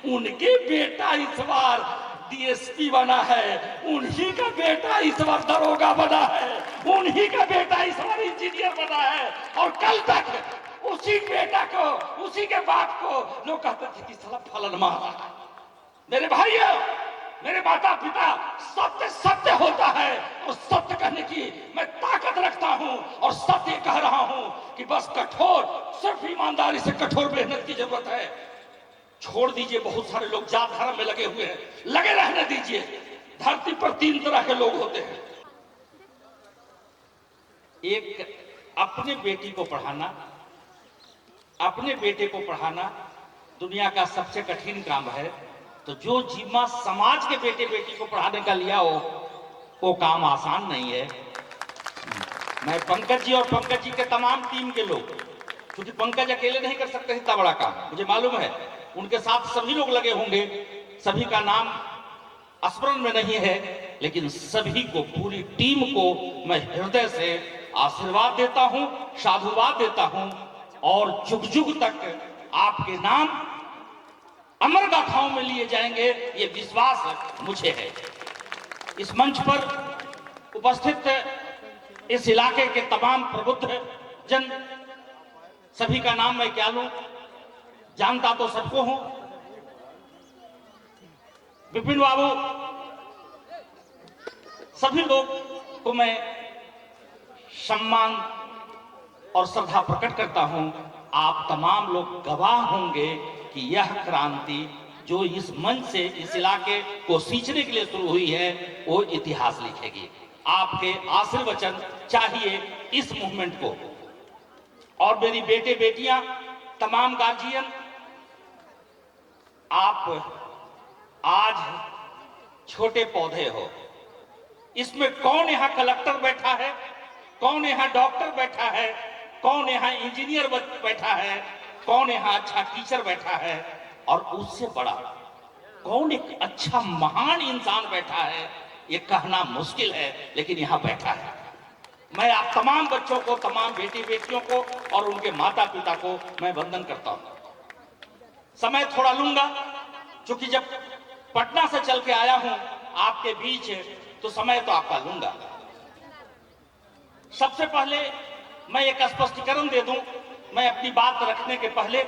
उनके बेटा इस बार डीएसपी बना है, उन्हीं का बेटा इस बार दरोगा बना है, उन्हीं का बेटा इस बार इंजीनियर बना है। और कल तक उसी बेटा को, उसी के बाप को लोग कहते थे कि साला फलन मारा है। मेरे भाइयों, मेरे माता पिता, सत्य सत्य होता है और सत्य कहने की मैं ताकत रखता हूं और सत्य कह रहा हूं कि बस कठोर, सिर्फ ईमानदारी से कठोर मेहनत की जरूरत है। छोड़ दीजिए, बहुत सारे लोग जात धर्म में लगे हुए हैं, लगे रहने दीजिए। धरती पर 3 तरह के लोग होते हैं। एक अपने बेटी को पढ़ाना, अपने बेटे को पढ़ाना दुनिया का सबसे कठिन काम है। तो जो जिम्मा समाज के बेटे बेटी को पढ़ाने का लिया हो, वो काम आसान नहीं है। मैं पंकज जी और पंकज जी के तमाम टीम के लोग, क्योंकि पंकज अकेले नहीं कर सकते इतना बड़ा काम, मुझे मालूम है। उनके साथ सभी लोग लगे होंगे, सभी का नाम स्मरण में नहीं है, लेकिन सभी को, पूरी टीम को मैं हृदय से आशीर्वाद देता हूं, साधुवाद देता हूं और जुग जुग तक आपके नाम अमर गाथाओं में लिए जाएंगे, ये विश्वास मुझे है। इस मंच पर उपस्थित इस इलाके के तमाम प्रबुद्ध जन, सभी का नाम मैं क्या लूं, जानता तो सबको हूं। विपिन बाबू, सभी लोग को मैं सम्मान और श्रद्धा प्रकट करता हूं। आप तमाम लोग गवाह होंगे कि यह क्रांति जो इस मंच से इस इलाके को सींचने के लिए शुरू हुई है, वो इतिहास लिखेगी। आपके आशीर्वचन चाहिए इस मूवमेंट को। और मेरी बेटे बेटियां, तमाम गार्जियन, आप आज छोटे पौधे हो। इसमें कौन यहां कलेक्टर बैठा है, कौन यहां डॉक्टर बैठा है, कौन यहां इंजीनियर बैठा है, कौन यहां अच्छा टीचर बैठा है, और उससे बड़ा कौन एक अच्छा महान इंसान बैठा है, ये कहना मुश्किल है, लेकिन यहां बैठा है। मैं आप तमाम बच्चों को, तमाम बेटी बेटियों को और उनके माता पिता को मैं वंदन करता हूं। समय थोड़ा लूंगा, क्योंकि जब पटना से चल के आया हूं आपके बीच, तो समय तो आपका लूंगा। सबसे पहले मैं एक स्पष्टीकरण दे दूं, मैं अपनी बात रखने के पहले,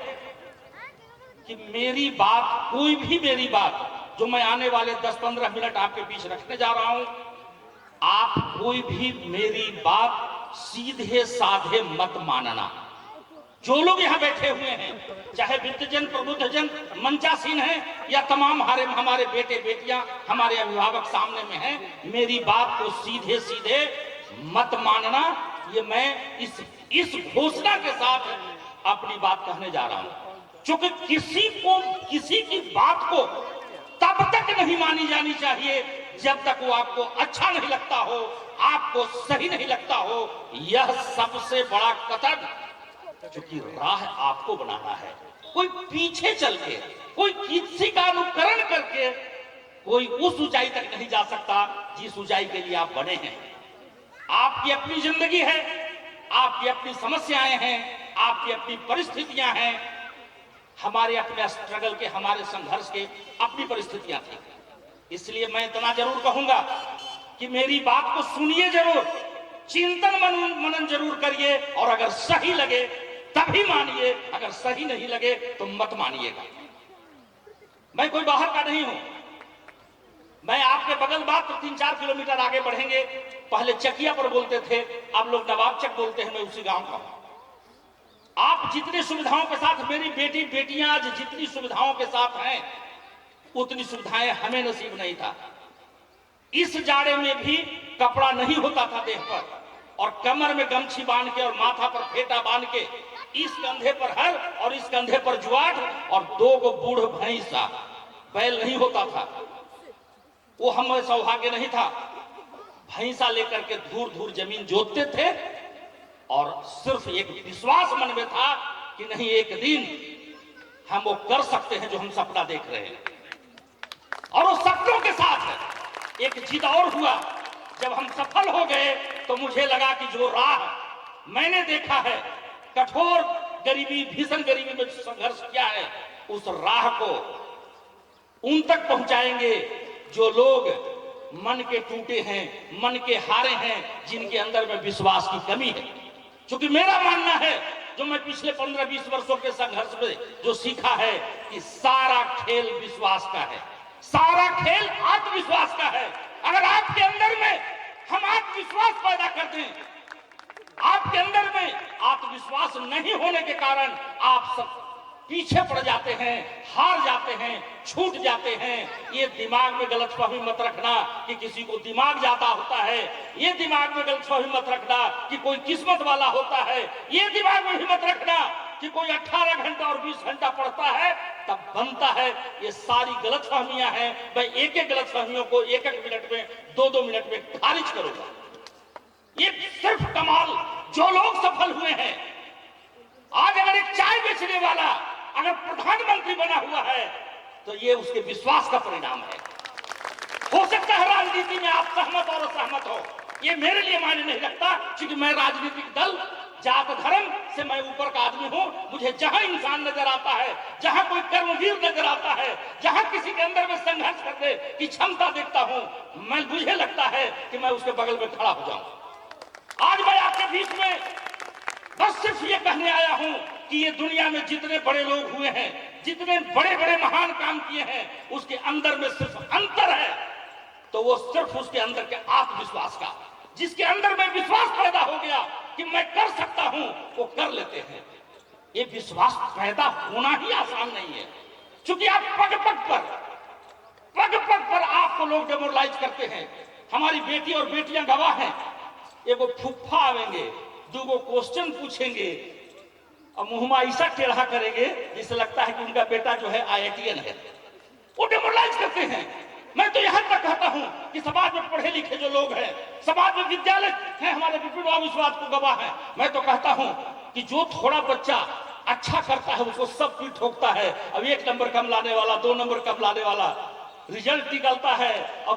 कि मेरी बात, कोई भी मेरी बात जो मैं आने वाले 10-15 मिनट आपके बीच रखने जा रहा हूं, आप कोई भी मेरी बात सीधे साधे मत मानना। जो लोग यहां बैठे हुए हैं, चाहे वृद्धजन, प्रबुद्धजन, मंचासीन हैं, या तमाम हमारे बेटे बेटियां, हमारे अभिभावक सामने में हैं, मेरी बात को सीधे सीधे मत मानना। ये मैं इस घोषणा के साथ अपनी बात कहने जा रहा हूं। क्योंकि किसी की बात को तब तक नहीं मानी जानी चाहिए जब तक वो आपको अच्छा नहीं लगता हो, आपको सही नहीं लगता हो। यह सबसे बड़ा कतल, क्योंकि राह आपको बनाना है। कोई पीछे चल के, कोई किसी का अनुकरण करके कोई उस ऊंचाई तक नहीं जा सकता जिस ऊंचाई के लिए आप बने हैं। आपकी अपनी जिंदगी है, आपकी अपनी समस्याएं हैं, आपकी अपनी परिस्थितियां हैं। हमारे अपने स्ट्रगल के, हमारे संघर्ष के अपनी परिस्थितियां थी। इसलिए मैं इतना जरूर कहूंगा कि मेरी बात को सुनिए जरूर, चिंतन मनन जरूर करिए, और अगर सही लगे तभी मानिए, अगर सही नहीं लगे तो मत मानिएगा। मैं कोई बाहर का नहीं हूं, मैं आपके बगल मात्र 3-4 किलोमीटर आगे बढ़ेंगे। पहले चकिया पर बोलते थे, अब लोग नवाब चक बोलते हैं, मैं उसी गांव का हूं। आप जितनी सुविधाओं के साथ, मेरी बेटी बेटियां आज जितनी सुविधाओं के साथ हैं, उतनी सुविधाएं हमें नसीब नहीं था। इस जाड़े में भी कपड़ा नहीं होता था देह पर, और कमर में गमछी बांध के और माथा पर फेटा बांध के, इस कंधे पर हर और इस कंधे पर जुआट, और 2 गो बूढ़ भैंसा, बैल नहीं होता था। वो हमें सौभाग्य नहीं था। भैंसा लेकर के धूर धूर जमीन जोतते थे, और सिर्फ एक विश्वास मन में था कि नहीं, एक दिन हम वो कर सकते हैं जो हम सपना देख रहे हैं। और उस सपनों के साथ एक जीत और हुआ। जब हम सफल हो गए तो मुझे लगा कि जो राह मैंने देखा है, कठोर गरीबी, भीषण गरीबी में संघर्ष किया है, उस राह को उन तक पहुंचाएंगे जो लोग मन के टूटे हैं, मन के हारे हैं, जिनके अंदर में विश्वास की कमी है। क्योंकि मेरा मानना है, जो मैं पिछले 15-20 वर्षों के संघर्ष में जो सीखा है, कि सारा खेल विश्वास का है, सारा खेल आत्मविश्वास का है। अगर आपके अंदर में हम आत्मविश्वास पैदा कर दें, आपके अंदर में आत्मविश्वास नहीं होने के कारण आप सब पीछे पड़ जाते हैं, हार जाते हैं, छूट जाते हैं। ये दिमाग में गलतफहमी मत रखना कि किसी को दिमाग ज्यादा होता है, ये दिमाग में गलतफहमी मत रखना कि कोई किस्मत वाला होता है, ये दिमाग में भी मत रखना कि कोई 18 घंटा और 20 घंटा पढ़ता है तब बनता है। ये सारी गलतफहमियां हैं। मैं एक एक गलतफहमियों को एक एक मिनट में, 2-2 मिनट में खारिज करूंगा। ये सिर्फ कमाल जो लोग सफल हुए हैं। आज अगर एक चाय बेचने वाला अगर प्रधानमंत्री बना हुआ है तो ये उसके विश्वास का परिणाम है। हो सकता है राजनीति में आप सहमत और असहमत हो, ये मेरे लिए मायने नहीं रखता, क्योंकि मैं राजनीतिक दल, जात, धर्म से मैं ऊपर का आदमी हूं। मुझे जहां इंसान नजर आता है, जहां कोई कर्मवीर नजर आता है, जहां किसी के अंदर में संघर्ष करने की क्षमता देखता हूं, मुझे लगता है कि मैं उसके बगल में खड़ा हो जाऊं। आज मैं आपके बीच में बस सिर्फ ये कहने आया हूं कि ये दुनिया में जितने बड़े लोग हुए हैं, जितने बड़े बड़े महान काम किए हैं, उसके अंदर में सिर्फ अंतर है, तो वो सिर्फ उसके अंदर के आत्मविश्वास का। जिसके अंदर में विश्वास पैदा हो गया कि मैं कर सकता हूं, वो कर लेते हैं। ये विश्वास पैदा होना ही आसान नहीं है, क्योंकि आप पग पग पर आपको लोग डेमोरलाइज करते हैं। हमारी बेटी और बेटियां गवाह हैं। एगो फुफ्फा आवेंगे, 2 क्वेश्चन पूछेंगे और मुंह ऐसा टेढ़ा करेंगे जिससे लगता है कि उनका बेटा जो है IITN है। वो डेमोरलाइज करते हैं। मैं तो यहां तक कहता हूं कि समाज में पढ़े लिखे जो लोग हैं, समाज में विद्यालय हैं, हमारे विपिन बाबू इस बात को गवाह है। मैं तो कहता हूं कि जो थोड़ा बच्चा अच्छा करता है उसको सब पीठ ठोकता है। अब 1 नंबर कम लाने वाला, 2 नंबर कम लाने वाला, रिजल्ट निकलता है और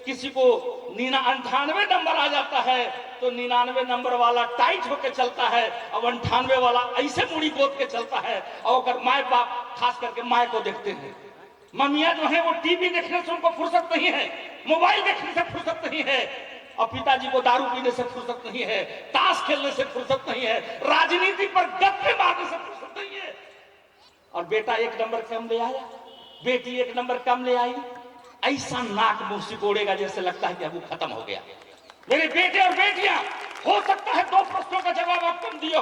किसी को 98 नंबर आ जाता है तो 99 नंबर वाला टाइट होकर चलता है और 98 वाला ऐसे मुड़ी गोद के चलता है। और अगर माए बाप, खास करके माए को देखते हैं, मम्मियां जो है वो टीवी देखने से उनको फुर्सत नहीं है, मोबाइल देखने से फुर्सत नहीं है, और पिताजी को दारू पीने से फुर्सत नहीं है, ताश खेलने से फुर्सत नहीं है, राजनीति पर गप्पे मारने से फुर्सत नहीं है। और बेटा 1 नंबर कम ले आया, बेटी 1 नंबर कम ले आई, ऐसा नाक मुंह सिकोड़ेगा जैसे लगता है कि अब वो खत्म हो गया। मेरे बेटे और बेटियां, हो सकता है 2 प्रश्नों का जवाब आप कम दिए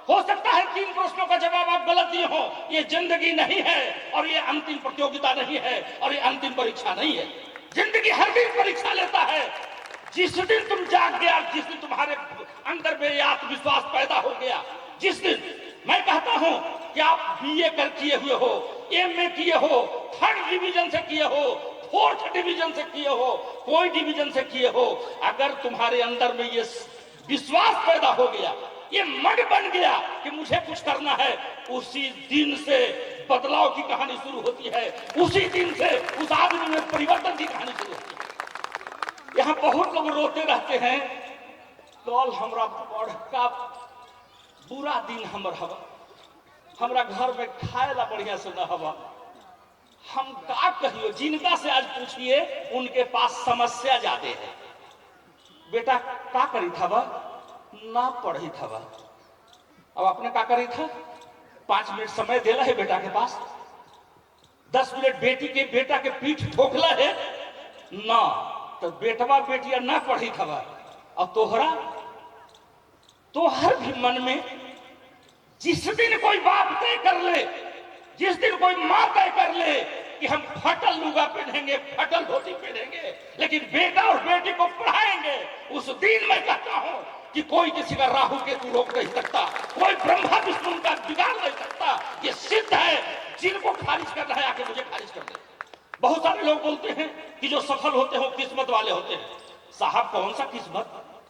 हो सकता है 3 प्रश्नों का जवाब आप गलत दिए हो। ये जिंदगी नहीं है और ये अंतिम प्रतियोगिता नहीं है और ये अंतिम परीक्षा नहीं है। जिंदगी हर दिन परीक्षा लेता है। जिस दिन तुम जाग गया, जिस दिन तुम्हारे अंदर में आत्मविश्वास पैदा हो गया, जिस दिन, मैं कहता हूं कि आप BA कर किए हुए हो, MA किए हो, 3rd डिवीजन से किए हो, 4th डिवीजन से किए हो, कोई डिवीजन से किए हो, अगर तुम्हारे अंदर में ये विश्वास पैदा हो गया, ये मन बन गया कि मुझे कुछ करना है, उसी दिन से बदलाव की कहानी शुरू होती है। उसी दिन से उस आदमी में परिवर्तन की कहानी शुरू होती है। यहाँ बहुत लोग रोते रहते हैं, कल हमरा बड़का बुरा दिन हमरा घर में खाए ला बढ़िया से न हवा। हम का कहियो, जिनका से आज पूछिए उनके पास समस्या ज्यादा है। बेटा का करी था बा, ना पढ़ी था बा। अब आपने का करी था, 5 मिनट समय देला है बेटा के पास, 10 मिनट बेटा के पीठ ठोकला है ना, तो बेटवा बेटिया ना पढ़ी था बा। और तोहर भी मन में जिस दिन कोई बाप तय कर ले, जिस दिन कोई माँ तय कर ले कि हम फटल लुगा पहनेंगे, फटल धोती पहनेंगे, लेकिन बेटा और बेटी को पढ़ाएंगे, उस दिन मैं कहता हूं कि कोई किसी का राहु केतु रोक नहीं सकता, कोई ब्रह्मा विष्णु का बिगाड़ नहीं सकता। ये सिद्ध है। जिनको खारिज करना है आके मुझे खारिज कर दे। बहुत सारे लोग बोलते हैं कि जो सफल होते हो किस्मत वाले होते हैं। साहब कौन सा किस्मत,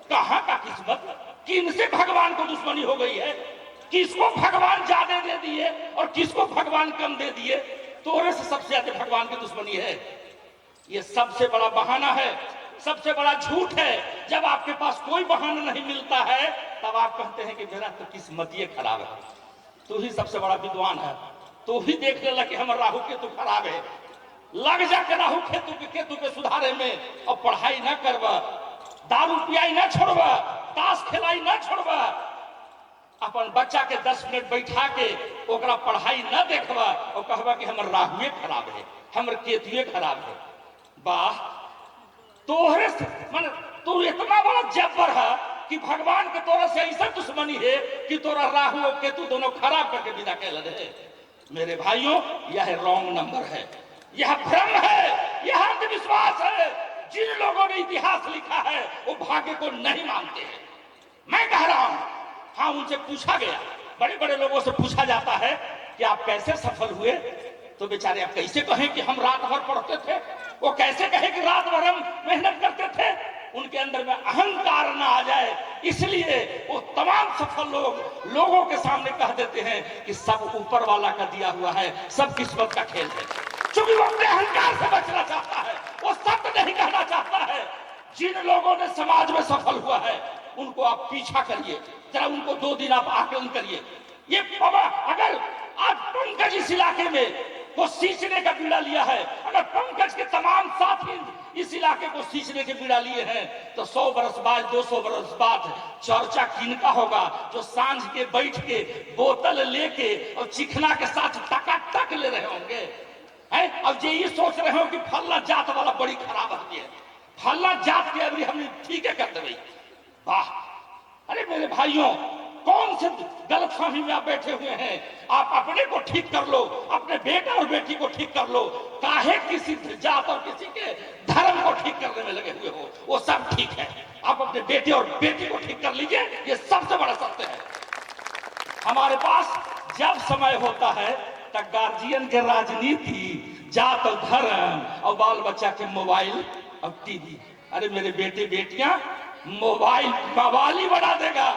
कहां का किस्मत, किनसे भगवान को दुश्मनी हो गई है, किसको भगवान ज्यादा दे दिए और किसको भगवान कम दे दिए, तोरे से सबसे ज्यादा भगवान की दुश्मनी है। ये सबसे बड़ा बहाना है, सबसे बड़ा झूठ है। जब आपके पास कोई बहाना नहीं मिलता है तब आप कहते हैं कि मेरा तो किस्मत ये खराब है। तू ही सबसे बड़ा विद्वान है, तू ही देख लेला कि हमारा राहु के तो खराब है। लग जाके राहु केतु के सुधारे में, और पढ़ाई ना करवा, दारू पियाई ना छोड़वा, ताश खेलाई ना छोड़वा, अपन बच्चा के 10 मिनट बैठा के ओकरा पढ़ाई ना देखवा और कहवा कि हमर राहुए खराब है, हमर केतुए खराब है। वाह, तोहरे मन तू इतना बड़ा जब्बर है कि भगवान के तोरा से ऐसा दुश्मनी है कि तोरा राहु और केतु दोनों खराब करके विदा कर रहे। मेरे भाइयों, यह रॉन्ग नंबर है, यह भ्रम है, यह अंधविश्वास है। जिन लोगों ने इतिहास लिखा है वो भाग्य को नहीं मानते हैं। मैं कह रहा हूं, हाँ, उनसे पूछा गया, बड़े बड़े लोगों से पूछा जाता है कि आप कैसे सफल हुए, तो बेचारे आप कैसे कहें कि हम रात भर पढ़ते थे, वो कैसे कहें कि रात भर हम मेहनत करते थे। उनके अंदर में अहंकार ना आ जाए, इसलिए वो तमाम सफल लोगों के सामने कह देते हैं कि सब ऊपर वाला का दिया हुआ है, सब किस्मत का खेल है। क्योंकि वो अपने अहंकार से बचना चाहता है, वो सत्य नहीं कहना चाहता है। जिन लोगों ने समाज में सफल हुआ है उनको आप पीछा करिए, जरा उनको 2 दिन आप आकलन करिए। ये अगर आज पंकज इस इलाके में वो सींचने का बीड़ा लिया है, अगर पंकज के तमाम साथी इस इलाके को सींचने के बीड़ा लिए हैं, तो 100 बरस बाद, 200 बरस बाद चर्चा किनका होगा, जो सांझ के बैठ के बोतल लेके और चिकना के साथ टकाटक ले रहे होंगे। अब ये सोच रहे हो कि फल्ला जात वाला बड़ी खराब आदमी है, फल्ला जात के अभी हमने ठीक है कर दे। वाह, अरे मेरे भाइयों, कौन से गलतफहमी में आप बैठे हुए हैं? आप अपने को ठीक कर लो, अपने बेटा और बेटी को ठीक कर लो, काहे किसी जात और किसी के धर्म को ठीक करने में लगे हुए हो? वो सब ठीक है, आप अपने बेटे और बेटी को ठीक कर लीजिए, ये सबसे बड़ा सत्य है। हमारे पास जब समय होता है तब गार्जियन के राजनीति, जात और धर्म और बाल बच्चा के मोबाइल और टीवी। अरे मेरे बेटे बेटियां, मोबाइल मवाली बना देगा।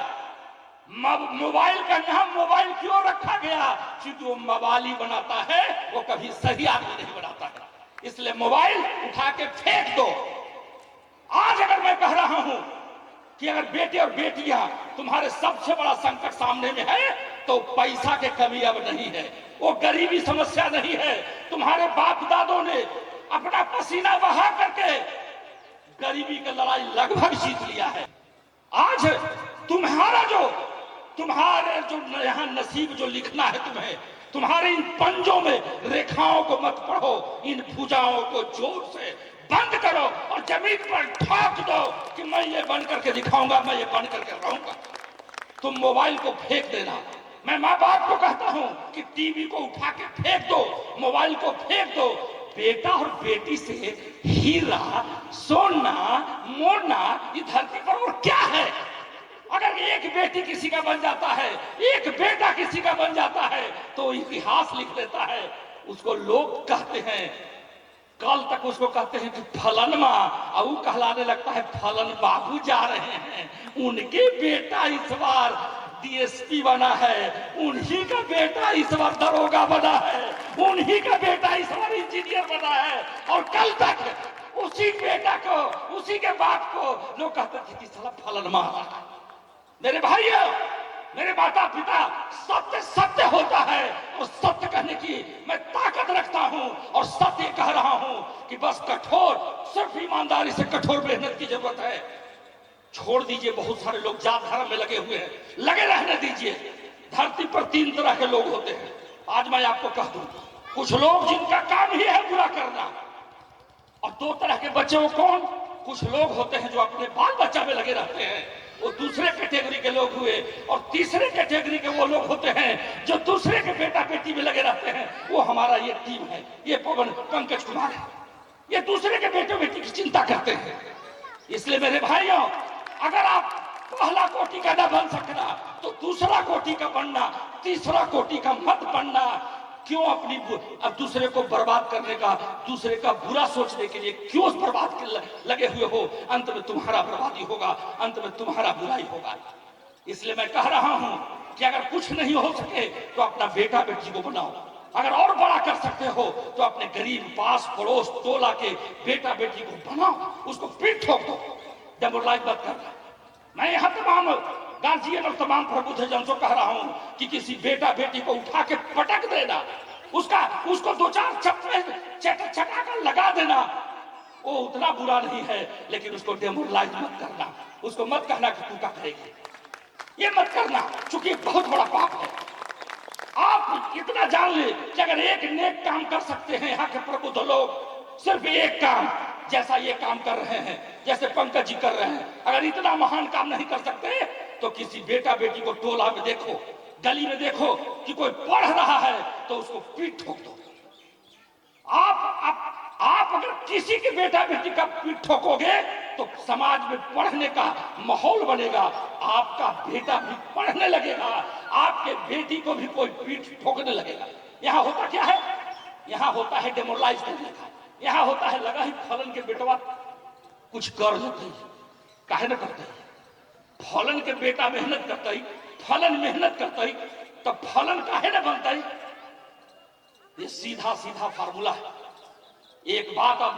मोबाइल का नाम मोबाइल क्यों रखा गया? क्योंकि वो मवाली बनाता है, वो कभी सही आदमी नहीं बनाता है। इसलिए मोबाइल उठा के फेंक दो। आज अगर मैं कह रहा हूं कि अगर बेटे और बेटियां तुम्हारे सबसे बड़ा संकट सामने में है, तो पैसा के कमी अब नहीं है, वो गरीबी समस्या नहीं है। तुम्हारे बाप दादों ने अपना पसीना बहा करके गरीबी की लड़ाई लगभग जीत लिया है। आज तुम्हारे जो यहाँ नसीब जो लिखना है तुम्हें, तुम्हारे इन पंजों में रेखाओं को मत पढ़ो, इन भुजाओं को जोर से बंद करो और जमीन पर ठोक दो कि मैं ये बन करके दिखाऊंगा, मैं ये बन करके रहूंगा। तुम मोबाइल को फेंक देना। मैं माँ बाप को कहता हूं कि टीवी को उठा के फेंक दो, मोबाइल को फेंक दो। बेटा और बेटी से हीरा, सोना, मोना ये धरती पर और क्या है? अगर एक बेटी किसी का बन जाता है, एक बेटा किसी का बन जाता है, तो इतिहास लिख लेता है। उसको लोग कहते हैं, कल तक उसको कहते हैं कि फलन माँ, और वो कहलाने लगता है फलन बाबू जा रहे हैं, उनके बेटा इस बार डीएसपी बना है, उन्हीं का बेटा इस बार दरोगा बना है, उन्हीं का बेटा इस बार इंजीनियर बना है। और कल तक उसी बेटा को, उसी के बाप को लोग कहते थे कि साला फलन माँ रहा। मेरे भाइयों, मेरे माता पिता, सत्य सत्य होता है और सत्य कहने की मैं ताकत रखता हूं और सत्य कह रहा हूं कि बस कठोर, सिर्फ ईमानदारी से कठोर मेहनत की जरूरत है। छोड़ दीजिए, बहुत सारे लोग जात धर्म में लगे हुए हैं, लगे रहने दीजिए। धरती पर 3 तरह के लोग होते हैं। आज मैं आपको कह दूं, कुछ लोग जिनका काम ही है बुरा करना, और 2 तरह के बच्चे वो कौन? कुछ लोग होते हैं जो अपने बाल बच्चा में लगे रहते हैं, वो दूसरे कैटेगरी के लोग हुए। और तीसरे कैटेगरी के वो लोग होते हैं जो दूसरे के बेटा बेटी में लगे रहते हैं। वो हमारा ये टीम है, ये पंकज कुमार है, ये दूसरे के बेटे बेटी की चिंता करते हैं। इसलिए मेरे भाइयों, अगर आप पहला कोटि का न बन सकना तो दूसरा कोटि का बनना, तीसरा कोटि का मत बनना। क्यों अपनी अब दूसरे को बर्बाद करने का, दूसरे का बुरा सोचने के लिए क्यों बर्बाद लगे हुए हो? अंत में तुम्हारा बर्बादी होगा, अंत में तुम्हारा बुराई होगा। इसलिए मैं कह रहा हूं कि अगर कुछ नहीं हो सके तो अपना बेटा बेटी को बनाओ, अगर और बड़ा कर सकते हो तो अपने गरीब, पास पड़ोस, टोला के बेटा बेटी को बनाओ, उसको पीठ ठोक दो, डेमोरलाइज मत करना। मैं यहाँ तमाम गार्जियन और तमाम प्रबुद्धजन को कह रहा हूं कि किसी बेटा बेटी को उठा के पटक देना, उसको 2-4 चप्पल चटा लगा देना वो उतना बुरा नहीं है, लेकिन उसको डेमोरलाइज मत करना, उसको मत कहना कि तू क्या करेगी, ये मत करना, क्योंकि बहुत बड़ा पाप है। आप इतना जान ले कि अगर एक नेक काम कर सकते हैं यहाँ के प्रबुद्ध लोग, सिर्फ एक काम, जैसा ये काम कर रहे हैं, जैसे पंकज जी कर रहे हैं, अगर इतना महान काम नहीं कर सकते तो किसी बेटा बेटी को टोला में देखो, गली में देखो कि कोई पढ़ रहा है तो उसको पीठ ठोक दो। आप अगर किसी के बेटा बेटी का पीठ ठोकोगे तो समाज में पढ़ने का माहौल बनेगा, आपका बेटा भी पढ़ने लगेगा, आपके बेटी को भी कोई पीठ ठोकने लगेगा। यहाँ होता क्या है, यहाँ होता है डेमोरलाइज करने का, यहाँ होता है लगा ही फलन के बेटवा कुछ कर लेते ही, काहे न करते ही, फलन के बेटा मेहनत करता ही, फलन मेहनत करता ही, तब फलन काहे न बनता ही। ये सीधा सीधा फार्मूला है। एक बात अब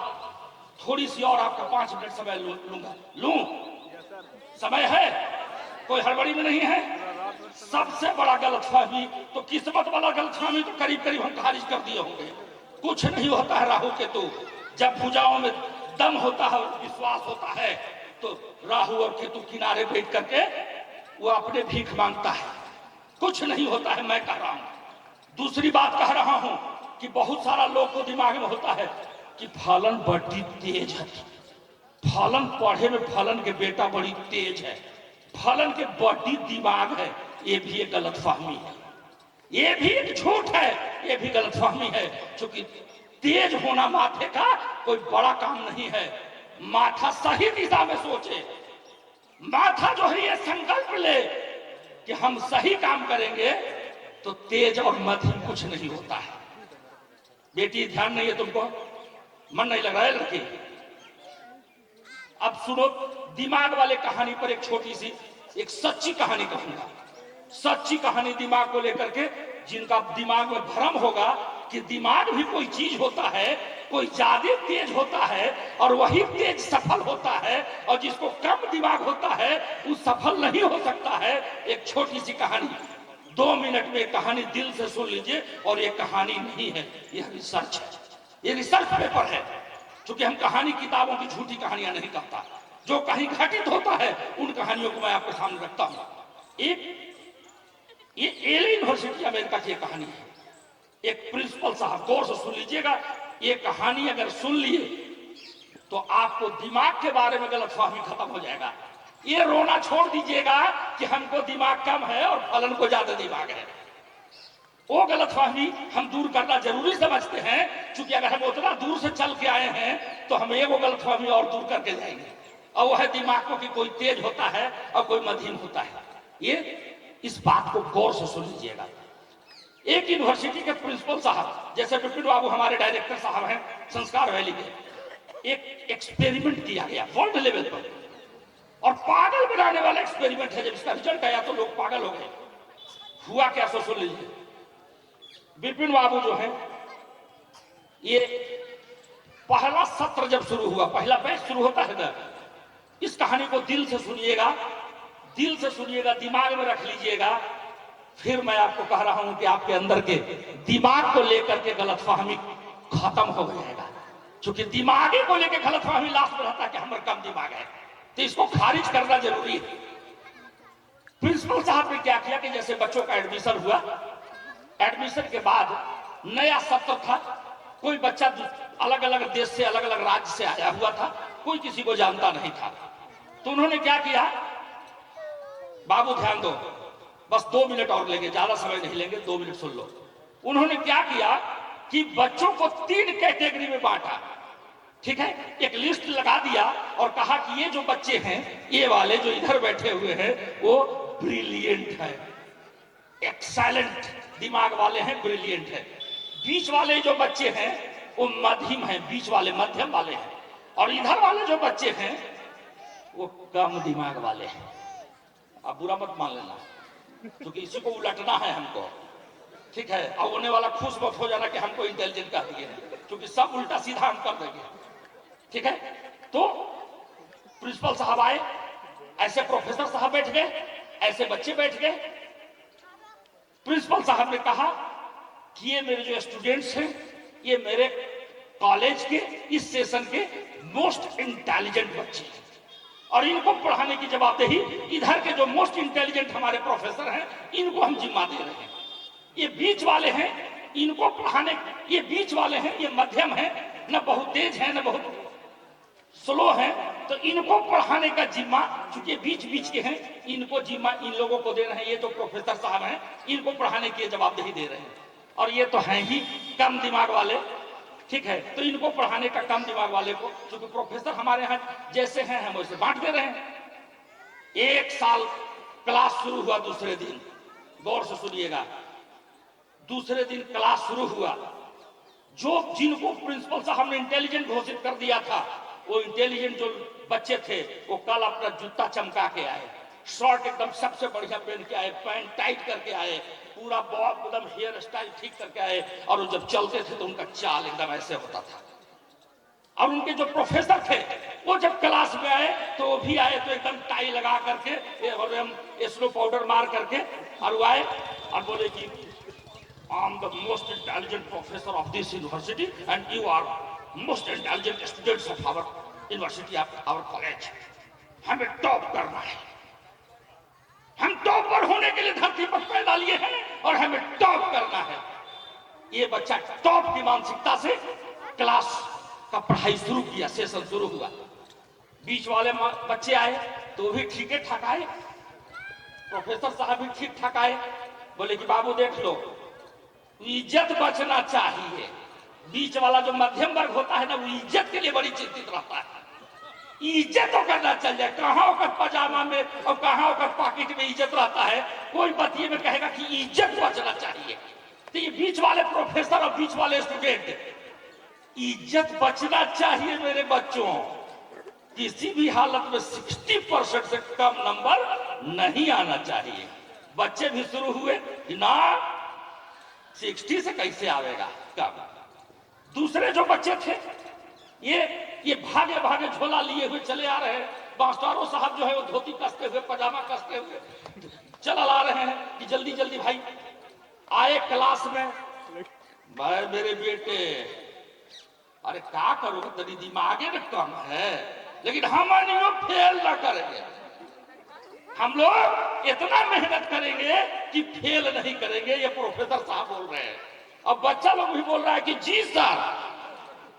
थोड़ी सी और आपका 5 मिनट समय लूंगा, लूं समय है, कोई हड़बड़ी में नहीं है। सबसे बड़ा गलतफहमी तो किस्मत वाला गलतफहमी तो करीब करीब हम खारिज कर दिए होंगे। कुछ नहीं होता है राहु केतु, जब भुजाओं में दम होता है और विश्वास होता है तो राहु और केतु किनारे बैठ करके वो अपने भीख मांगता है, कुछ नहीं होता है। मैं कह रहा हूं, दूसरी बात कह रहा हूं कि बहुत सारा लोग को दिमाग में होता है कि फलन बड़ी तेज है, फलन पढ़े में फलन के बेटा बड़ी तेज है, फलन के बड़ी दिमाग है। ये भी एक गलतफहमी है, ये भी एक झूठ है, ये भी गलतफहमी है। क्योंकि तेज होना माथे का कोई बड़ा काम नहीं है। माथा सही दिशा में सोचे, माथा जो है ये संकल्प ले कि हम सही काम करेंगे तो तेज और मध्यम कुछ नहीं होता है। बेटी ध्यान नहीं है तुमको, मन नहीं लग रहा है लड़की। अब सुनो, दिमाग वाले कहानी पर एक छोटी सी एक सच्ची कहानी कहूंगा, सच्ची कहानी दिमाग को लेकर के। जिनका दिमाग में भ्रम होगा कि दिमाग भी कोई चीज होता है, कोई ज्यादा तेज होता है और वही तेज सफल होता है, और जिसको कम दिमाग होता है वो सफल नहीं हो सकता है। एक छोटी सी कहानी, 2 मिनट में कहानी दिल से सुन लीजिए। और ये कहानी नहीं है, यह रिसर्च है, ये रिसर्च पेपर है। क्योंकि हम कहानी किताबों की झूठी कहानियां नहीं कहता, जो कहीं घटित होता है उन कहानियों को मैं आपके सामने रखता हूं। ये एले यूनिवर्सिटी अमेरिका की कहानी है। एक प्रिंसिपल साहब, गौर से सुन लीजिएगा, ये कहानी अगर सुन लिए तो आपको दिमाग के बारे में गलतफहमी खत्म हो जाएगा। ये रोना छोड़ दीजिएगा कि हमको दिमाग कम है और फलन को ज्यादा दिमाग है। वो गलतफहमी हम दूर करना जरूरी समझते हैं, क्योंकि अगर हम उतना दूर से चल के आए हैं तो हम एक गलतफहमी और दूर करके जाएंगे, और वह है दिमाग को कि कोई तेज होता है और कोई मध्यम होता है। ये इस बात को गौर से सुन लीजिएगा। एक यूनिवर्सिटी के प्रिंसिपल साहब, जैसे विपिन बाबू हमारे डायरेक्टर साहब हैं संस्कार वैली के, एक एक्सपेरिमेंट किया गया वर्ल्ड लेवल पर, और पागल बनाने वाला एक्सपेरिमेंट है। जब इसका रिजल्ट आया तो लोग पागल हो गए। हुआ क्या, सो सुन लीजिए। विपिन बाबू जो है, ये पहला सत्र जब शुरू हुआ, पहला बैच शुरू होता है ना, इस कहानी को दिल से सुनिएगा, दिल से सुनिएगा, दिमाग में रख लीजिएगा। फिर मैं आपको कह रहा हूं कि आपके अंदर के दिमाग को लेकर के गलतफहमी खत्म हो जाएगा। क्योंकि दिमागी को लेकर गलतफहमी लास्ट में रहता है कि हमारा कम दिमाग है, तो इसको खारिज करना जरूरी है। प्रिंसिपल साहब ने क्या किया कि जैसे बच्चों का एडमिशन हुआ, एडमिशन के बाद नया सत्र था, कोई बच्चा अलग अलग देश से, अलग अलग राज्य से आया हुआ था, कोई किसी को जानता नहीं था। तो उन्होंने क्या किया, बाबू ध्यान दो, बस 2 मिनट और लेंगे, ज्यादा समय नहीं लेंगे, 2 मिनट सुन लो। उन्होंने क्या किया कि बच्चों को 3 कैटेगरी में बांटा, ठीक है, एक लिस्ट लगा दिया और कहा कि ये जो बच्चे हैं, ये वाले जो इधर बैठे हुए हैं वो ब्रिलियंट है, एक्सेलेंट दिमाग वाले हैं, ब्रिलियंट है। बीच वाले जो बच्चे हैं वो मध्यम हैं, बीच वाले मध्यम वाले हैं, और इधर वाले जो बच्चे हैं वो कम दिमाग वाले हैं। आप बुरा मत मान लेना, क्योंकि इसी को उलटना है हमको, ठीक है। और होने वाला खुश मत हो जाना कि हमको इंटेलिजेंट कह दिए, क्योंकि सब उल्टा सीधा हम कर देंगे, ठीक है। तो प्रिंसिपल साहब आए, ऐसे प्रोफेसर साहब बैठ गए, ऐसे बच्चे बैठ गए। प्रिंसिपल साहब ने कहा कि ये मेरे जो स्टूडेंट्स हैं, ये मेरे कॉलेज के इस सेशन के मोस्ट इंटेलिजेंट बच्चे हैं और इनको पढ़ाने की जवाबदेही इधर के जो मोस्ट इंटेलिजेंट हमारे प्रोफेसर हैं इनको हम जिम्मा दे रहे हैं। ये बीच वाले हैं, इनको पढ़ाने, ये बीच वाले हैं, ये मध्यम हैं, न बहुत तेज हैं न बहुत स्लो हैं, तो इनको पढ़ाने का जिम्मा, चूंकि बीच बीच के हैं, इनको जिम्मा इन लोगों को दे रहे हैं। ये जो प्रोफेसर साहब हैं इनको पढ़ाने की जवाबदेही दे रहे हैं और ये तो हैं ही कम दिमाग वाले, ठीक है, तो इनको पढ़ाने का कम दिमाग वाले को, क्योंकि प्रोफेसर हमारे यहाँ जैसे हैं हम वैसे बांट दे रहे हैं। एक साल क्लास शुरू हुआ, दूसरे दिन, गौर से सुनिएगा, दूसरे दिन क्लास शुरू हुआ, जो जिनको प्रिंसिपल साहब ने इंटेलिजेंट घोषित कर दिया था, वो इंटेलिजेंट जो बच्चे थे वो कल अपना जूता चमका के आए, शर्ट एकदम सबसे बढ़िया पहन के आए, पैंट टाइट करके आए, पूरा बॉब एकदम हेयर स्टाइल ठीक करके आए, और वो जब चलते थे तो उनका चाल एकदम ऐसे होता था। और उनके जो प्रोफेसर थे वो जब क्लास में आए तो वो भी आए, तो एकदम टाई लगा करके स्लो पाउडर मार करके और वो आए और बोले कि I am the most intelligent professor of this university and you are most intelligent students of our university, our college. हमें टॉप करना है, हम टॉपर होने के लिए धरती पर पैदा लिए हैं और हमें टॉप करना है। ये बच्चा टॉप की मानसिकता से क्लास का पढ़ाई शुरू किया, सेशन शुरू हुआ। बीच वाले बच्चे आए तो भी ठीक ठाक आए, प्रोफेसर साहब भी ठीक ठाक आए, बोले कि बाबू देख लो, इज्जत बचना चाहिए। बीच वाला जो मध्यम वर्ग होता है ना, वो इज्जत के लिए बड़ी चिंतित रहता है, इज्जत तो करना चल जाए, कहाँ होकर पजामा में और कहाँ होकर पॉकेट में इज्जत रहता है, कोई बतिये में कहेगा कि इज्जत बचना चाहिए। तो ये बीच वाले प्रोफेसर और बीच वाले स्टूडेंट, इज्जत बचना चाहिए मेरे बच्चों, किसी भी हालत में 60% से कम नंबर नहीं आना चाहिए। बच्चे भी शुरू हुए कि ना 60 से कैसे आवेगा कम। दूसरे जो बच्चे थे ये भागे भागे झोला लिए हुए चले आ रहे हैं, मास्टरों साहब जो है वो धोती कसते हुए, पजामा कसते हुए चला ला रहे हैं कि जल्दी जल्दी भाई आए क्लास में। भाई मेरे बेटे, अरे क्या करोगे, तेरी दिमागे में कम है, लेकिन हम फेल ना करेंगे, हम लोग इतना मेहनत करेंगे कि फेल नहीं करेंगे, ये प्रोफेसर साहब बोल रहे हैं। अब बच्चा लोग भी बोल रहा है कि जी सर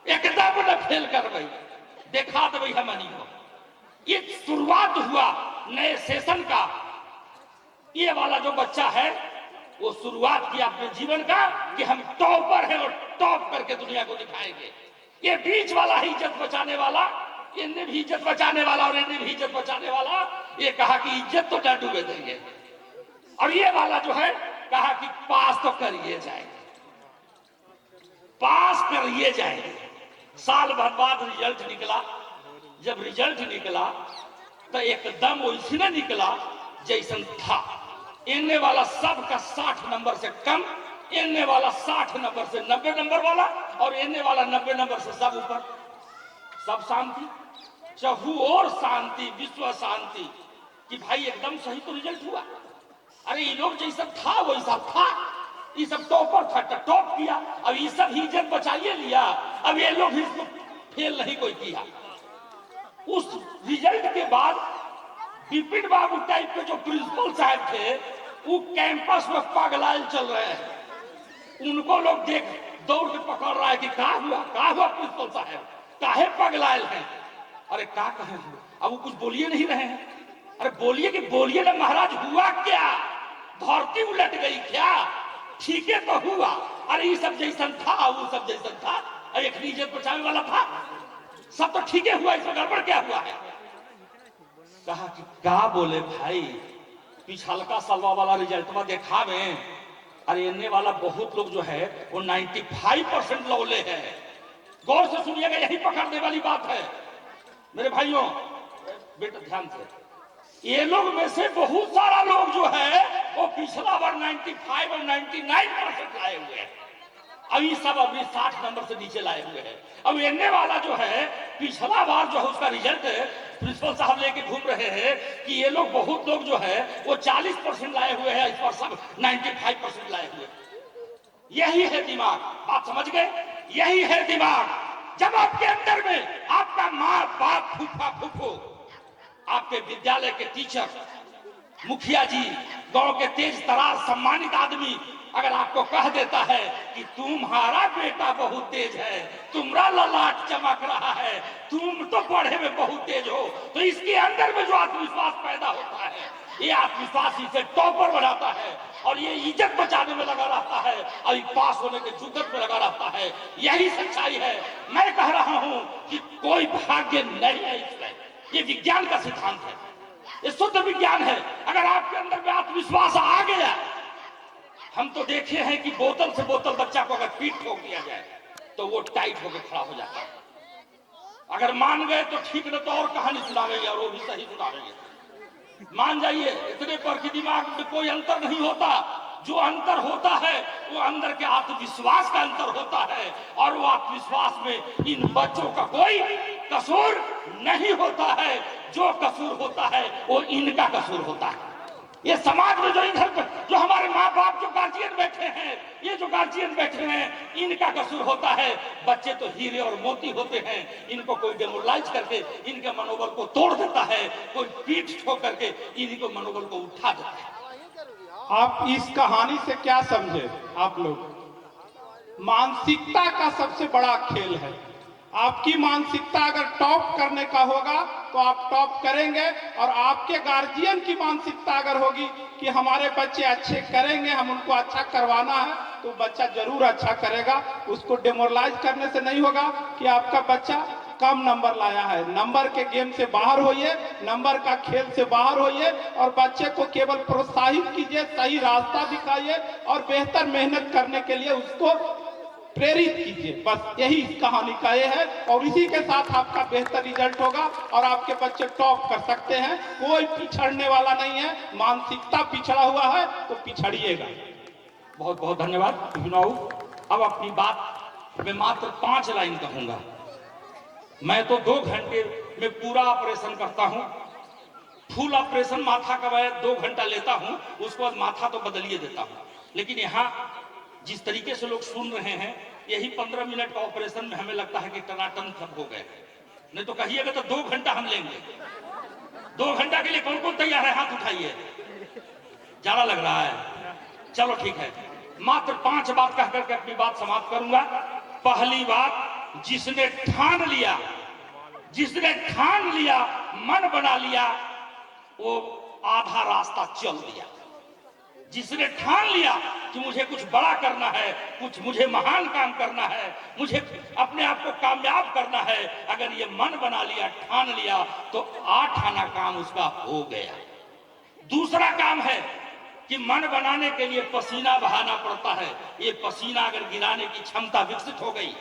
एकदम न फेल कर भाई, देखा दे भाई हमनी को। ये शुरुआत हुआ नए सेशन का, ये वाला जो बच्चा है वो शुरुआत किया अपने जीवन का कि हम टॉपर हैं और टॉप करके दुनिया को दिखाएंगे। ये बीच वाला ही इज्जत बचाने वाला, इन्हें भी इज्जत बचाने वाला और इन्हें भी इज्जत बचाने वाला, ये कहा कि इज्जत तो न डूबे देंगे, और ये वाला जो है कहा कि पास तो करिए जाएंगे, पास करिए जाएंगे। साल भर बाद रिजल्ट निकला, जब रिजल्ट निकला तो एकदम वैसे निकला जैसन था। इनने वाला सबका 60 नंबर से कम, इनने वाला 60 नंबर से 90 नंबर वाला, और इनने वाला 90 नंबर से सब ऊपर। सब शांति, चहु और शांति, विश्व शांति कि भाई एकदम सही तो रिजल्ट हुआ। अरे ये लोग जैसा था वैसा था, ये सब टॉपर था, टॉप किया, अब ये सब इज्जत बचाइए लिया, अब ये लोग इसको फेल नहीं कोई किया। उस रिजल्ट के बाद विपिन बाबू टाइप के जो प्रिंसिपल साहब थे वो कैंपस में पगलाल चल रहे हैं, उनको लोग देख दौड़ के पकड़ रहा है कि क्या हुआ प्रिंसिपल साहब, काहे पगलाल हैं। अरे क्या कहे, अब वो कुछ बोलिए नहीं रहे हैं। अरे बोलिए कि बोलिए ना महाराज, हुआ क्या, धरती उलट गई क्या, ठीक है तो हुआ। अरे ये सब जैसन था वो सब जैसन था, एक इज्जत बचाने वाला था, सब तो ठीक है हुआ, इसमें गड़बड़ क्या हुआ है। कहा कि क्या बोले भाई, पिछलका सालवा वाला रिजल्ट में देखा में, अरे इन्ने वाला बहुत लोग जो है वो 95% लौले है। गौर से सुनिएगा, यही पकड़ने वाली बात है मेरे भाइयों, बेटा ध्यान से। ये लोग में से बहुत सारा लोग जो है वो पिछला बार 95 और 99% लाए हुए हैं, अभी सब अभी 60 नंबर से नीचे लाए हुए हैं। अब इन्ने वाला जो है पिछला बार जो है उसका रिजल्ट प्रिंसिपल साहब लेके घूम रहे हैं कि ये लोग बहुत लोग जो है वो 40% लाए हुए हैं, इस बार सब 95% लाए हुए। यही है दिमाग, बात समझ गए, यही है दिमाग। जब आपके अंदर में आपका माँ बाप फूफा फूफो, आपके विद्यालय के टीचर, मुखिया जी, गांव के तेज तरार सम्मानित आदमी अगर आपको कह देता है कि तुम्हारा बेटा बहुत तेज है, तुम्हारा ललाट चमक रहा है, तुम तो पढ़े में बहुत तेज हो, तो इसके अंदर में जो आत्मविश्वास पैदा होता है, ये आत्मविश्वास इसे टॉपर बनाता है और ये इज्जत बचाने में लगा रहता है और पास होने के जुगत में लगा रहता है। यही सच्चाई है। मैं कह रहा हूं कि कोई भाग्य नहीं है इसमें, ये विज्ञान का सिद्धांत है, ये शुद्ध विज्ञान है। अगर आपके अंदर में आत्मविश्वास आ गया, हम तो देखे हैं कि बोतल से बोतल बच्चा को अगर पीठ ठोक दिया जाए तो वो टाइट होकर खड़ा हो जाता है। अगर मान गए तो ठीक, न तो और कहानी सुनावेंगे और वो भी सही सुनावेंगे। मान जाइए, इतने पर कि दिमाग में कोई अंतर नहीं होता। जो अंतर होता है वो अंदर के आत्मविश्वास का अंतर होता है, और वो आत्मविश्वास में इन बच्चों का कोई कसूर नहीं होता है। जो कसूर होता है वो इनका कसूर होता है। ये समाज में जो इधर जो हमारे माँ बाप जो गार्जियन बैठे हैं, ये जो गार्जियन बैठे हैं, इनका कसूर होता है। बच्चे तो हीरे और मोती होते हैं, इनको कोई डेमोरलाइज करके इनके मनोबल को तोड़ देता है, कोई पीठ ठोक करके इनको मनोबल को उठा देता है। आप इस कहानी से क्या समझे? आप लोग, मानसिकता का सबसे बड़ा खेल है। आपकी मानसिकता अगर टॉप करने का होगा तो आप टॉप करेंगे, और आपके गार्जियन की मानसिकता अगर होगी कि हमारे बच्चे अच्छे करेंगे, हम उनको अच्छा करवाना है, तो बच्चा जरूर अच्छा करेगा। उसको डिमोरलाइज करने से नहीं होगा कि आपका बच्चा कम नंबर लाया है। नंबर के गेम से बाहर होइए, नंबर का खेल से बाहर होइए, और बच्चे को केवल प्रोत्साहित कीजिए, सही रास्ता दिखाइए और बेहतर मेहनत करने के लिए उसको प्रेरित कीजिए। बस यही इस कहानी का ये है, और इसी के साथ आपका बेहतर रिजल्ट होगा और आपके बच्चे टॉप कर सकते हैं। कोई पिछड़ने वाला नहीं है। मानसिकता पिछड़ा हुआ है तो पिछड़िएगा। बहुत बहुत धन्यवाद विनोद। अब अपनी बात में मात्र 5 लाइन कहूंगा। मैं तो 2 घंटे में पूरा ऑपरेशन करता हूं। फुल ऑपरेशन माथा का मैं 2 घंटा लेता हूं, उसके बाद माथा तो बदलिए देता हूं। लेकिन यहाँ जिस तरीके से लोग सुन रहे हैं, यही 15 मिनट का ऑपरेशन में हमें लगता है कि टनाटन सब हो गए। नहीं तो कहिएगा तो 2 घंटा हम लेंगे। 2 घंटा के लिए कौन कौन तैयार है? हाथ उठाइए। ज्यादा लग रहा है? चलो ठीक है। मात्र 5 बात कह करके अपनी बात समाप्त करूंगा। पहली बात, जिसने ठान लिया, मन बना लिया, वो आधा रास्ता चल दिया। जिसने ठान लिया कि मुझे कुछ बड़ा करना है, कुछ मुझे महान काम करना है, मुझे अपने आप को कामयाब करना है, अगर ये मन बना लिया, ठान लिया, तो 8 आना काम उसका हो गया। दूसरा काम है कि मन बनाने के लिए पसीना बहाना पड़ता है। ये पसीना अगर गिराने की क्षमता विकसित हो गई,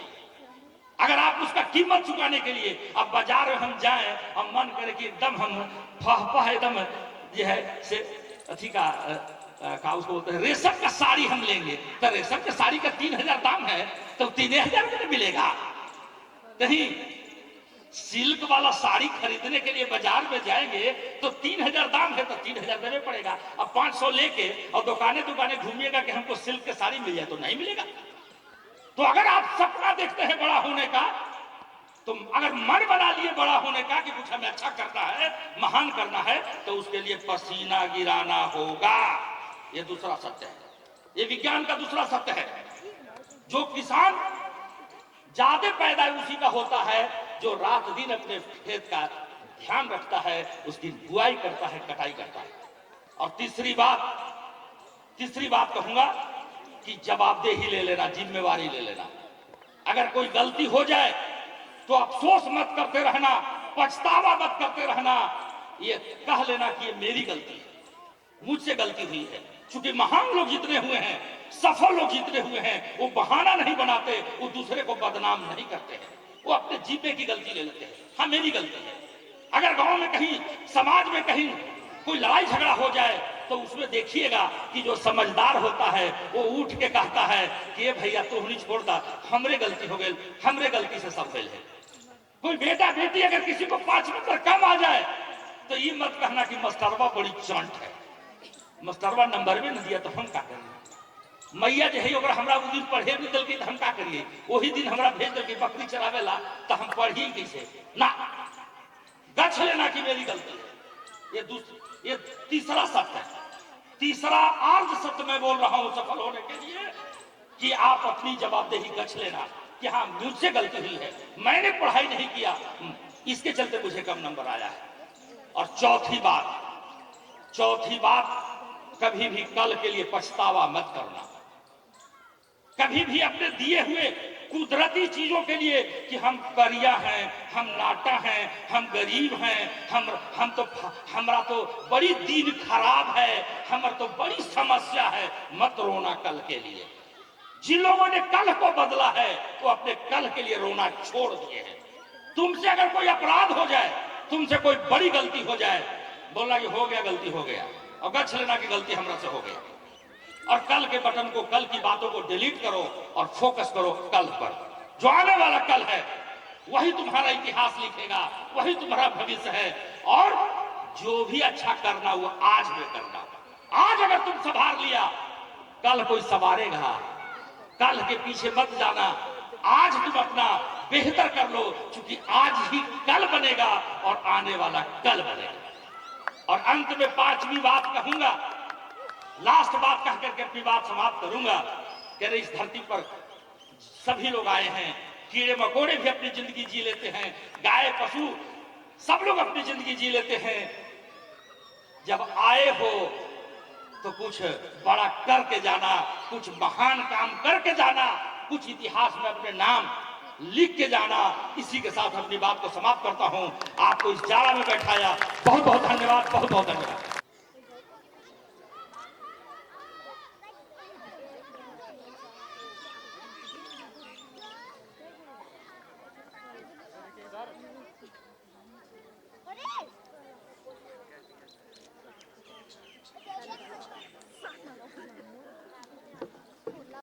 अगर आप उसका कीमत चुकाने के लिए अब बाजार में हम जाएं और मन करे कि एकदम हम फह एकदम ये है से अथी का उसको बोलते हैं रेशम का साड़ी हम लेंगे, तो रेशम के साड़ी का 3000 दाम है, तो 3000 में मिलेगा नहीं। सिल्क वाला साड़ी खरीदने के लिए बाजार में जाएंगे तो 3000 दाम है, तो 3000 देने पड़ेगा। अब 500 लेके और दुकाने घूमिएगा कि हमको सिल्क की साड़ी मिल जाए, तो नहीं मिलेगा। तो अगर आप सपना देखते हैं बड़ा होने का, तो अगर मन बना लिए बड़ा होने का कि कुछ हमें अच्छा करना है, महान करना है, तो उसके लिए पसीना गिराना होगा। ये दूसरा सत्य है, ये विज्ञान का दूसरा सत्य है। जो किसान ज्यादा पैदा उसी का होता है जो रात दिन अपने खेत का ध्यान रखता है, उसकी बुआई करता है, कटाई करता है। और तीसरी बात कहूंगा कि जवाबदेही ले लेना, जिम्मेवारी ले लेना। अगर कोई गलती हो जाए तो अफसोस मत करते रहना, पछतावा मत करते रहना, ये कह लेना कि ये मेरी गलती है, मुझसे गलती हुई है। क्योंकि महान लोग जितने हुए हैं, सफल लोग जितने हुए हैं, वो बहाना नहीं बनाते, वो दूसरे को बदनाम नहीं करते हैं, वो अपने जीपे की गलती ले लेते हैं। हाँ, मेरी गलती है। अगर गांव में कहीं, समाज में कहीं कोई लड़ाई झगड़ा हो जाए तो उसमें देखिएगा कि जो समझदार होता है वो उठ के कहता है कि भैया तू नहीं छोड़ता, हमरे गलती हो गई, हमरे गलती से सब फेल है। कोई बेटा बेटी अगर किसी को 5 नंबर कम आ जाए तो ये मत कहना कि मास्टरवा बड़ी चंट है, मास्टरवा नंबर भी नहीं दिया तो हम क्या करेंगे। मैया जो है अगर हमरा उस दिन पढ़े भी दिल तो हम का करिए, वही दिन हमरा भेज दिल बकरी चरावेला तो हम पढ़ी कैसे ना। गछ लेना कि मेरी गलती है, ये तीसरा सत्य है। तीसरा आर्ज सत्य मैं बोल रहा हूं सफल होने के लिए कि आप अपनी जवाबदेही गछ लेना कि हाँ मुझसे गलती हुई है, मैंने पढ़ाई नहीं किया, इसके चलते मुझे कम नंबर आया है। और चौथी बात कभी भी कल के लिए पछतावा मत करना। कभी भी अपने दिए हुए कुदरती चीजों के लिए कि हम करिया हैं, हम नाटा हैं, हम गरीब हैं, हमरा तो बड़ी दीन खराब है, हमार तो बड़ी समस्या है, मत रोना कल के लिए। जिन लोगों ने कल को बदला है वो अपने कल के लिए रोना छोड़ दिए हैं। तुमसे अगर कोई अपराध हो जाए, तुमसे कोई बड़ी गलती हो जाए, बोलना कि हो गया, गलती हो गया, और गछ लेना की गलती हमरा से हो गया। और कल के बटन को, कल की बातों को डिलीट करो और फोकस करो कल पर। जो आने वाला कल है वही तुम्हारा इतिहास लिखेगा, वही तुम्हारा भविष्य है। और जो भी अच्छा करना वो आज में करना। आज अगर तुम संभाल लिया, कल कोई संवारेगा। कल के पीछे मत जाना, आज तुम अपना बेहतर कर लो, क्योंकि आज ही कल बनेगा और आने वाला कल बनेगा। और अंत में पांचवी बात कहूंगा, लास्ट बात कह करके अपनी बात समाप्त करूंगा। कह रहे इस धरती पर सभी लोग आए हैं, कीड़े मकोड़े भी अपनी जिंदगी जी लेते हैं, गाय पशु सब लोग अपनी जिंदगी जी लेते हैं। जब आए हो तो कुछ बड़ा करके जाना, कुछ महान काम करके जाना, कुछ इतिहास में अपने नाम लिख के जाना। इसी के साथ अपनी बात को समाप्त करता हूं। आपको इस जाड़ा में बैठाया, बहुत बहुत धन्यवाद, बहुत बहुत धन्यवाद।